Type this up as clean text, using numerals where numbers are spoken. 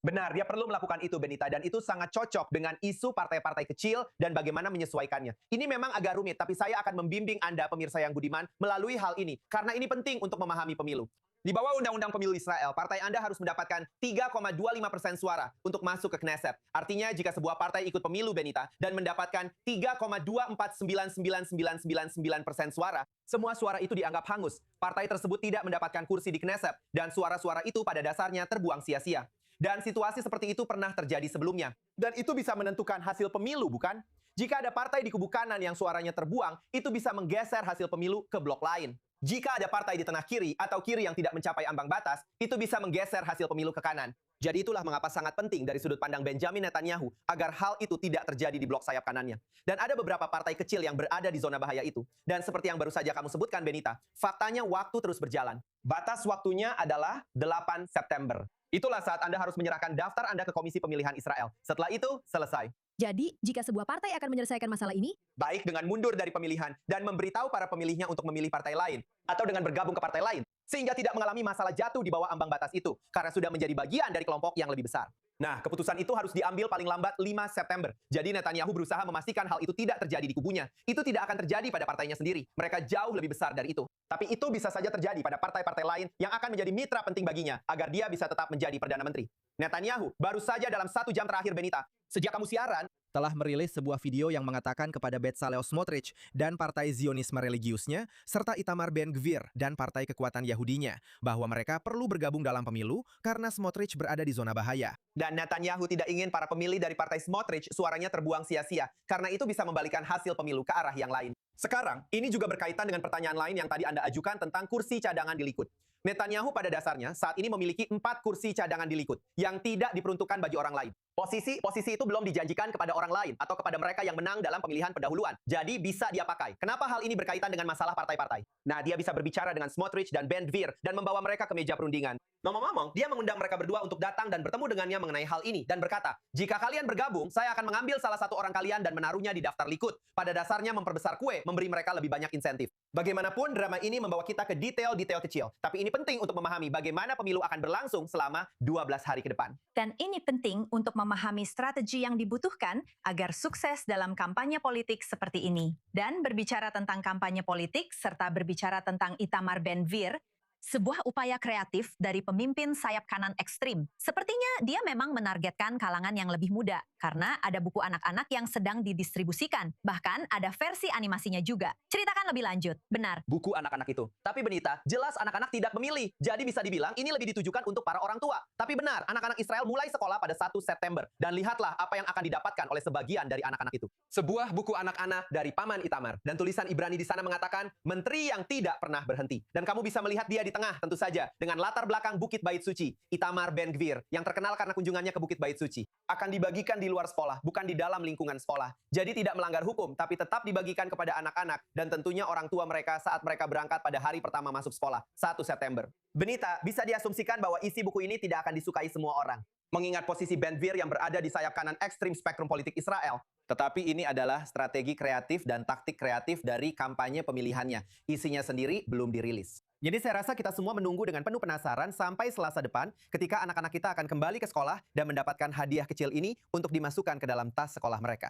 Benar, dia perlu melakukan itu, Benita, dan itu sangat cocok dengan isu partai-partai kecil dan bagaimana menyesuaikannya. Ini memang agak rumit, tapi saya akan membimbing Anda, pemirsa yang budiman, melalui hal ini, karena ini penting untuk memahami pemilu. Di bawah Undang-Undang Pemilu Israel, partai Anda harus mendapatkan 3,25% suara untuk masuk ke Knesset. Artinya, jika sebuah partai ikut pemilu, Benita, dan mendapatkan 3,24999999% suara, semua suara itu dianggap hangus. Partai tersebut tidak mendapatkan kursi di Knesset, dan suara-suara itu pada dasarnya terbuang sia-sia. Dan situasi seperti itu pernah terjadi sebelumnya. Dan itu bisa menentukan hasil pemilu, bukan? Jika ada partai di kubu kanan yang suaranya terbuang, itu bisa menggeser hasil pemilu ke blok lain. Jika ada partai di tengah kiri atau kiri yang tidak mencapai ambang batas, itu bisa menggeser hasil pemilu ke kanan. Jadi itulah mengapa sangat penting dari sudut pandang Benjamin Netanyahu agar hal itu tidak terjadi di blok sayap kanannya. Dan ada beberapa partai kecil yang berada di zona bahaya itu. Dan seperti yang baru saja kamu sebutkan, Benita, faktanya waktu terus berjalan. Batas waktunya adalah 8 September. Itulah saat Anda harus menyerahkan daftar Anda ke Komisi Pemilihan Israel. Setelah itu, selesai. Jadi, jika sebuah partai akan menyelesaikan masalah ini, Baik dengan mundur dari pemilihan dan memberitahu para pemilihnya untuk memilih partai lain, atau dengan bergabung ke partai lain, sehingga tidak mengalami masalah jatuh di bawah ambang batas itu, karena sudah menjadi bagian dari kelompok yang lebih besar. Nah, keputusan itu harus diambil paling lambat 5 September. Jadi Netanyahu berusaha memastikan hal itu tidak terjadi di kubunya. Itu tidak akan terjadi pada partainya sendiri. Mereka jauh lebih besar dari itu. Tapi itu bisa saja terjadi pada partai-partai lain yang akan menjadi mitra penting baginya, agar dia bisa tetap menjadi Perdana Menteri. Netanyahu baru saja dalam 1 jam terakhir, Benita, sejak kamu siaran, telah merilis sebuah video yang mengatakan kepada Bezalel Smotrich dan partai Zionisme religiusnya, serta Itamar Ben-Gvir dan partai kekuatan Yahudinya, bahwa mereka perlu bergabung dalam pemilu karena Smotrich berada di zona bahaya. Dan Netanyahu tidak ingin para pemilih dari partai Smotrich suaranya terbuang sia-sia, karena itu bisa membalikan hasil pemilu ke arah yang lain. Sekarang, ini juga berkaitan dengan pertanyaan lain yang tadi Anda ajukan tentang kursi cadangan di Likud. Netanyahu pada dasarnya saat ini memiliki 4 kursi cadangan di Likud yang tidak diperuntukkan bagi orang lain. Posisi itu belum dijanjikan kepada orang lain atau kepada mereka yang menang dalam pemilihan pendahuluan. Jadi bisa dia pakai. Kenapa hal ini berkaitan dengan masalah partai-partai? Nah, dia bisa berbicara dengan Smotrich dan Ben-Gvir dan membawa mereka ke meja perundingan. Ngomong-ngomong, dia mengundang mereka berdua untuk datang dan bertemu dengannya mengenai hal ini dan berkata, "Jika kalian bergabung, saya akan mengambil salah satu orang kalian dan menaruhnya di daftar Likud. Pada dasarnya memperbesar kue, memberi mereka lebih banyak insentif." Bagaimanapun, drama ini membawa kita ke detail-detail kecil. Tapi ini penting untuk memahami bagaimana pemilu akan berlangsung selama 12 hari ke depan. Dan ini penting untuk memahami strategi yang dibutuhkan agar sukses dalam kampanye politik seperti ini. Dan berbicara tentang kampanye politik serta berbicara tentang Itamar Ben-Gvir, sebuah upaya kreatif dari pemimpin sayap kanan ekstrim. Sepertinya dia memang menargetkan kalangan yang lebih muda, karena ada buku anak-anak yang sedang didistribusikan. Bahkan ada versi animasinya juga. Ceritakan lebih lanjut, benar. Buku anak-anak itu. Tapi Benita, jelas anak-anak tidak memilih. Jadi bisa dibilang ini lebih ditujukan untuk para orang tua. Tapi benar, anak-anak Israel mulai sekolah pada 1 September. Dan lihatlah apa yang akan didapatkan oleh sebagian dari anak-anak itu. Sebuah buku anak-anak dari Paman Itamar. Dan tulisan Ibrani di sana mengatakan, menteri yang tidak pernah berhenti. Dan kamu bisa melihat dia di tengah, tentu saja, dengan latar belakang Bukit Bait Suci, Itamar Ben-Gvir, yang terkenal karena kunjungannya ke Bukit Bait Suci, akan dibagikan di luar sekolah, bukan di dalam lingkungan sekolah. Jadi tidak melanggar hukum, tapi tetap dibagikan kepada anak-anak, dan tentunya orang tua mereka saat mereka berangkat pada hari pertama masuk sekolah, 1 September. Benita, bisa diasumsikan bahwa isi buku ini tidak akan disukai semua orang. Mengingat posisi Ben-Gvir yang berada di sayap kanan ekstrim spektrum politik Israel. Tetapi ini adalah strategi kreatif dan taktik kreatif dari kampanye pemilihannya. Isinya sendiri belum dirilis. Jadi saya rasa kita semua menunggu dengan penuh penasaran sampai Selasa depan ketika anak-anak kita akan kembali ke sekolah dan mendapatkan hadiah kecil ini untuk dimasukkan ke dalam tas sekolah mereka.